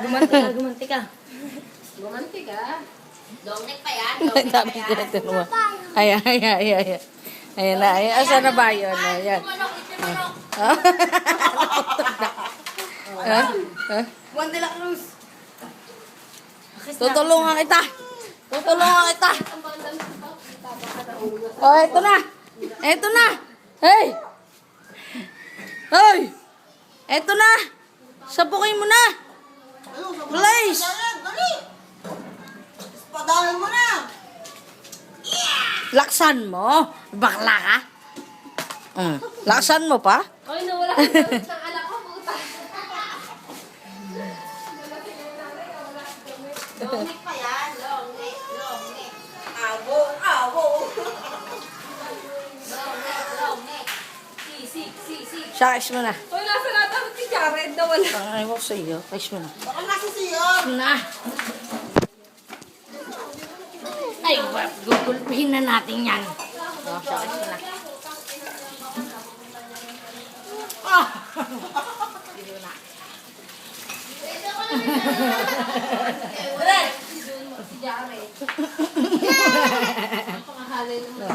Gumanti ka. Gumanti ka. Long neck pa yan. Sabi ko na tinuro. Ayan. Ayan na. Ayan. Asa na ba yun? Ayan. Juan de la Cruz. Tutulungan kita. Oh, ito na. Hey! Hey! Ito na. Sabukin mo na. Blaze! Padahan mo na. Laksan mo. Bakla ka. Laksan mo pa. Ay, nawala ka ng anak ko, puta. Long neck pa yan. Long neck. Abo. Long neck. Sisig. Sakis mo na. Uy, nasa nata ko si Jared na wala. Ay, mo sa iyo. Sakis mo na. Baka nasa siyo. Na. Ay, gugulpihin na natin yan. Oh, sakis mo na. Ah! Dito na. Si Jared. Pangahalay naman.